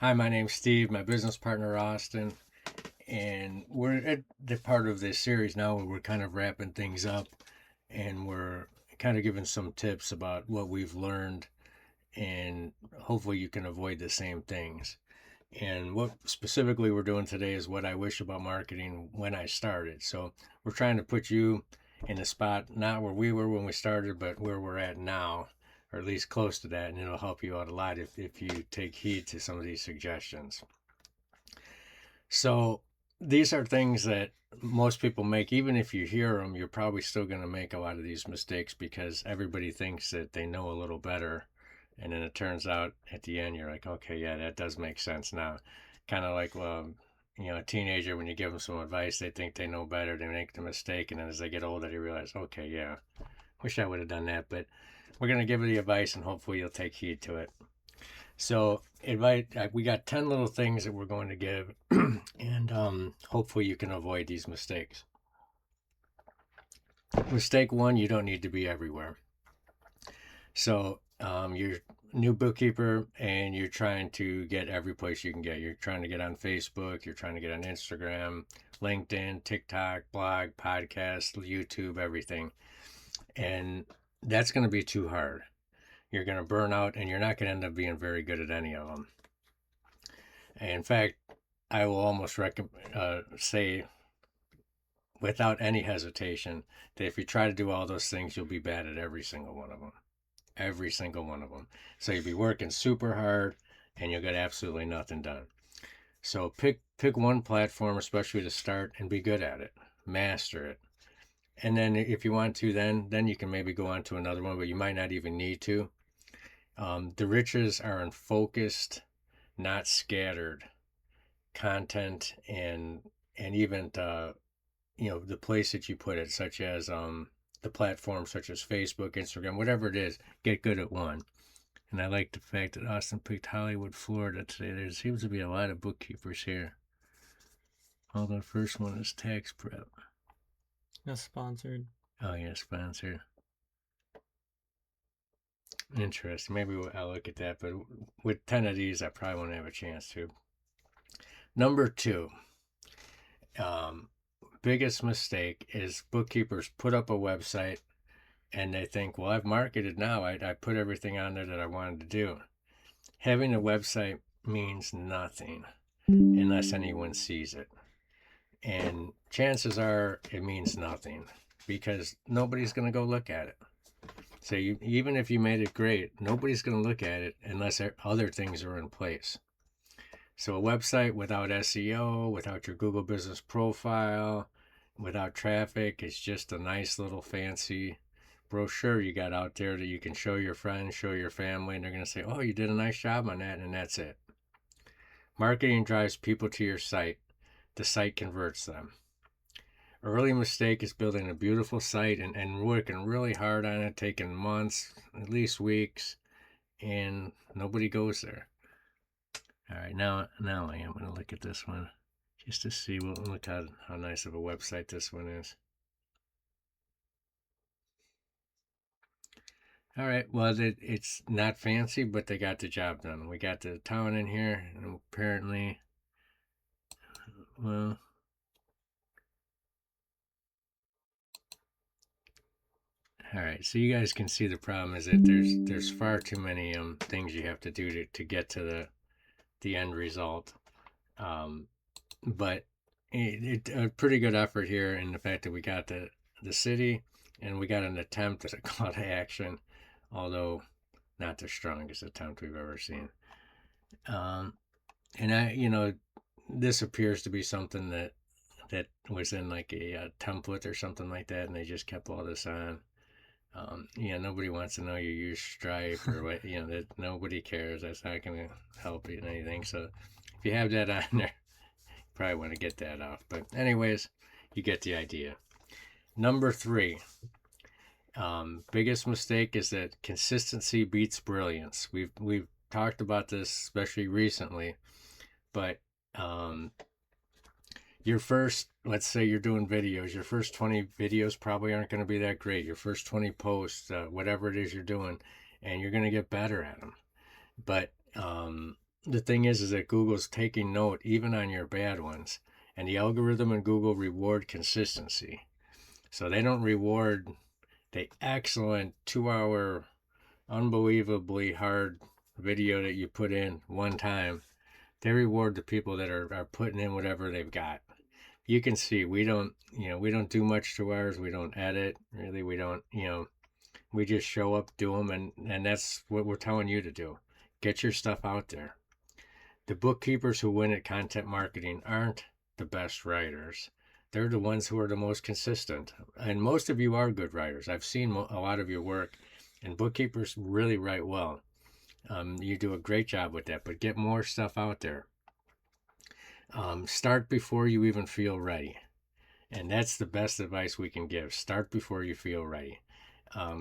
Hi, my name's Steve, my business partner Austin, and we're at the part of this series now where we're kind of wrapping things up and we're kind of giving some tips about what we've learned, and hopefully you can avoid the same things. And what specifically we're doing today is what I wish about marketing when I started. So we're trying to put you in the spot, not where we were when we started, but where we're at now, or at least close to that. And it'll help you out a lot if you take heed to some of these suggestions. So these are things that most people make. Even if you hear them, you're probably still going to make a lot of these mistakes because everybody thinks that they know a little better. And then it turns out at the end, you're like, okay, yeah, that does make sense now. Kind of like, a teenager, when you give them some advice, they think they know better. They make the mistake. And then as they get older, they realize, okay, yeah, wish I would have done that. But we're going to give you the advice and hopefully you'll take heed to it. So we got 10 little things that we're going to give, and hopefully you can avoid these mistakes. Mistake one, you don't need to be everywhere. So you're a new bookkeeper and you're trying to get every place you can get. You're trying to get on Facebook, you're trying to get on Instagram, LinkedIn, TikTok, blog, podcast, YouTube, everything. And that's going to be too hard. You're going to burn out and you're not going to end up being very good at any of them. In fact, I will almost say without any hesitation that if you try to do all those things, you'll be bad at every single one of them. Every single one of them. So you'll be working super hard and you'll get absolutely nothing done. So pick one platform, especially to start, and be good at it. Master it. And then if you want to, then you can maybe go on to another one, but you might not even need to. The riches are in focused, not scattered content, and even the place that you put it, such as the platforms such as Facebook, Instagram, whatever it is. Get good at one. And I like the fact that Austin picked Hollywood, Florida today. There seems to be a lot of bookkeepers here. Although the first one is tax prep. Not sponsored. Oh yeah, sponsor. Interesting. Maybe I'll look at that. But with 10 of these, I probably won't have a chance to. Number two, um, biggest mistake is bookkeepers put up a website and they think, well, I've marketed now. I put everything on there that I wanted to do. Having a website means nothing unless anyone sees it. And chances are it means nothing because nobody's going to go look at it. So even if you made it great, nobody's going to look at it unless other things are in place. So a website without SEO, without your Google business profile, without traffic, it's just a nice little fancy brochure you got out there that you can show your friends, show your family, and they're going to say, oh, you did a nice job on that, and that's it. Marketing drives people to your site. The site converts them. Early mistake is building a beautiful site and working really hard on it, taking months, at least weeks, and nobody goes there. All right, now I am going to look at this one just to see. Well, look how nice of a website this one is. All right, well, it's not fancy, but they got the job done. We got the town in here, and apparently, well, all right. So you guys can see the problem is that there's far too many things you have to do to get to the end result. Um, but a pretty good effort here in the fact that we got the city and we got an attempt at a call to action, although not the strongest attempt we've ever seen. Um, and this appears to be something that was in like a template or something like that, and they just kept all this on. Nobody wants to know you use Stripe or what. That nobody cares. That's not going to help you in anything. So if you have that on there, probably want to get that off. But anyways, you get the idea. Number three, biggest mistake is that consistency beats brilliance. We've talked about this especially recently, but um, your first, let's say you're doing videos, your first 20 videos probably aren't going to be that great. Your first 20 posts, whatever it is you're doing, and you're going to get better at them. But the thing is that Google's taking note even on your bad ones, and the algorithm and Google reward consistency. So they don't reward the excellent 2 hour, unbelievably hard video that you put in one time. They reward the people that are putting in whatever they've got. You can see we don't do much to ours. We don't edit really. We don't we just show up, do them, and that's what we're telling you to do. Get your stuff out there. The bookkeepers who win at content marketing aren't the best writers. They're the ones who are the most consistent. And most of you are good writers. I've seen a lot of your work, and bookkeepers really write well. You do a great job with that, but get more stuff out there. Start before you even feel ready. And that's the best advice we can give. Start before you feel ready.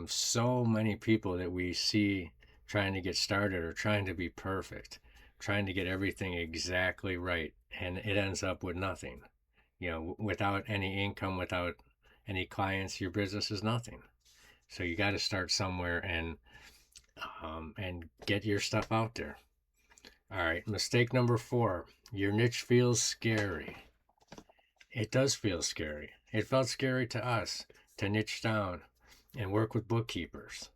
So many people that we see trying to get started are trying to be perfect, trying to get everything exactly right, and it ends up with nothing. Without any income, without any clients, your business is nothing. So you got to start somewhere and get your stuff out there. All right, mistake number 4: your niche feels scary. It does feel scary. It felt scary to us to niche down and work with bookkeepers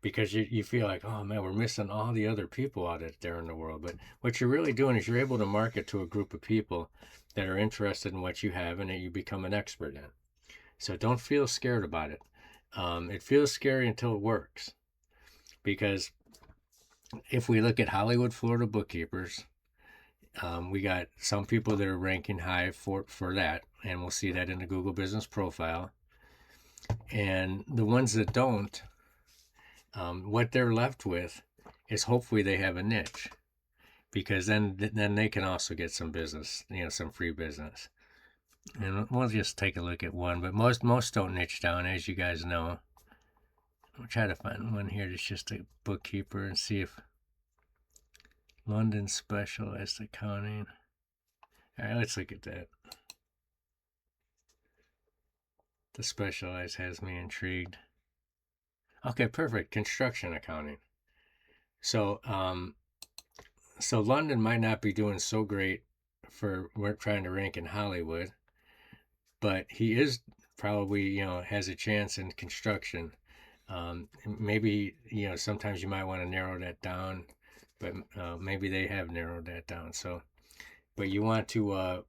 because you feel like, oh man, we're missing all the other people out there in the world. But what you're really doing is you're able to market to a group of people that are interested in what you have and that you become an expert in. So don't feel scared about it. It feels scary until it works. Because if we look at Hollywood, Florida bookkeepers, we got some people that are ranking high for that, and we'll see that in the Google Business Profile. And the ones that don't, what they're left with is hopefully they have a niche, because then they can also get some business, some free business. And we'll just take a look at one, but most don't niche down, as you guys know. I'll try to find one here that's just a bookkeeper and see if London specialized accounting. All right, let's look at that. The specialized has me intrigued. Okay, perfect. Construction accounting. So, so London might not be doing so great for we're trying to rank in Hollywood, but he is probably has a chance in construction. Maybe sometimes you might want to narrow that down, but maybe they have narrowed that down. So, but you want to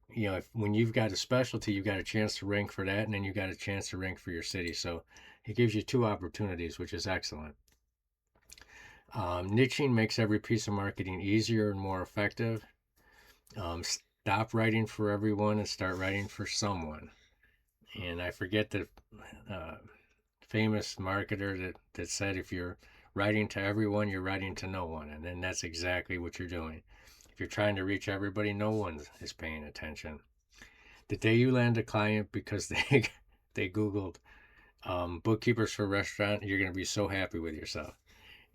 when you've got a specialty, you've got a chance to rank for that, and then you got a chance to rank for your city. So it gives you 2 opportunities, which is excellent. Niching makes every piece of marketing easier and more effective. Stop writing for everyone and start writing for someone. And I forget the famous marketer that said, if you're writing to everyone, you're writing to no one. And then that's exactly what you're doing. If you're trying to reach everybody, no one is paying attention. The day you land a client because they Googled bookkeepers for restaurant, you're going to be so happy with yourself.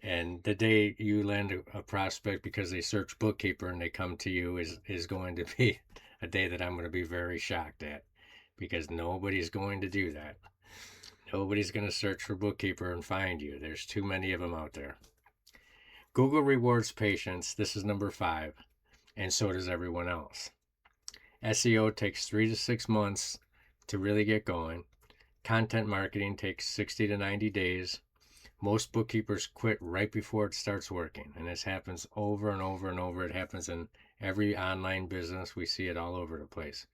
And the day you land a prospect because they search bookkeeper and they come to you is going to be a day that I'm going to be very shocked at, because nobody's going to do that. Nobody's going to search for bookkeeper and find you. There's too many of them out there. Google rewards patience. This is number 5, and so does everyone else. SEO takes 3 to 6 months to really get going. Content marketing takes 60 to 90 days. Most bookkeepers quit right before it starts working, and this happens over and over and over. It happens in every online business. We see it all over the place.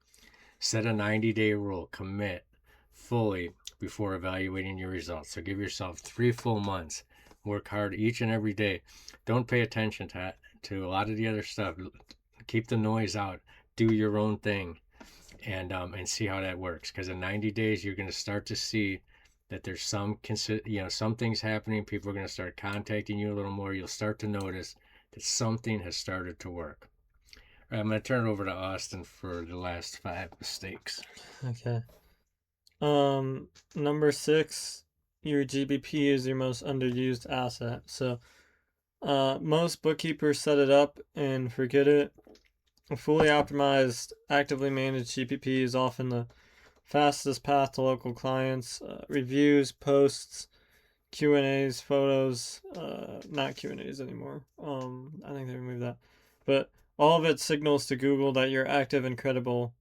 Set a 90-day rule. Commit fully before evaluating your results. So give yourself 3 full months. Work hard each and every day. Don't pay attention to a lot of the other stuff. Keep the noise out. Do your own thing, and see how that works. Because in 90 days, you're going to start to see that there's some things happening. People are going to start contacting you a little more. You'll start to notice that something has started to work. All right, I'm going to turn it over to Austin for the last 5 mistakes. Okay. Number 6, your GBP is your most underused asset. So, most bookkeepers set it up and forget it. A fully optimized, actively managed GPP is often the fastest path to local clients. Reviews, posts, Q&As, photos, not Q&As anymore. I think they removed that. but all of it signals to Google that you're active and credible.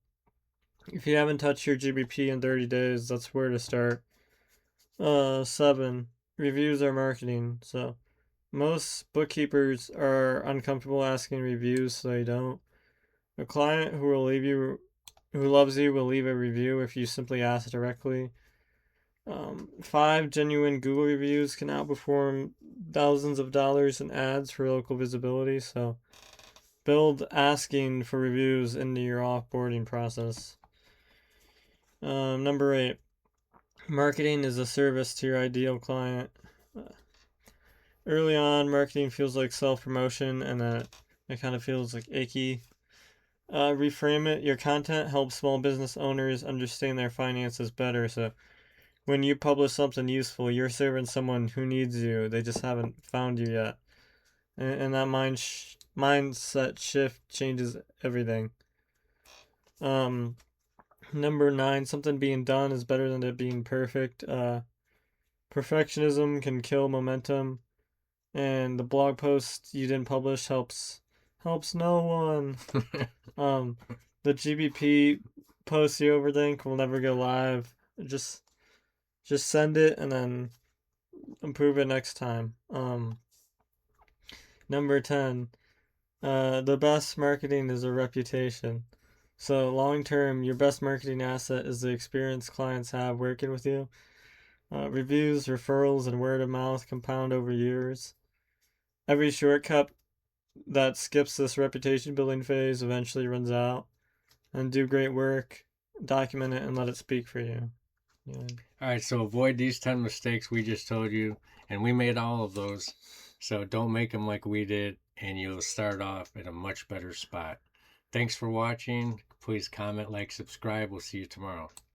If you haven't touched your GBP in 30 days, that's where to start. 7. Reviews are marketing. So most bookkeepers are uncomfortable asking reviews, so they don't. A client who loves you will leave a review if you simply ask directly. 5 genuine Google reviews can outperform thousands of dollars in ads for local visibility. So build asking for reviews into your offboarding process. Number 8, marketing is a service to your ideal client. Early on, marketing feels like self-promotion, and it kind of feels like icky. Reframe it. Your content helps small business owners understand their finances better. So when you publish something useful, you're serving someone who needs you. They just haven't found you yet. And that mindset shift changes everything. Number 9, something being done is better than it being perfect. Perfectionism can kill momentum, and the blog post you didn't publish helps no one. Um, the GBP post you overthink will never go live. Just send it and then improve it next time. Number 10, the best marketing is a reputation. So long term, your best marketing asset is the experience clients have working with you. Reviews, referrals, and word of mouth compound over years. Every shortcut that skips this reputation building phase eventually runs out. And do great work, document it, and let it speak for you. Yeah. All right, so avoid these 10 mistakes we just told you, and we made all of those. So don't make them like we did, and you'll start off at a much better spot. Thanks for watching. Please comment, like, subscribe. We'll see you tomorrow.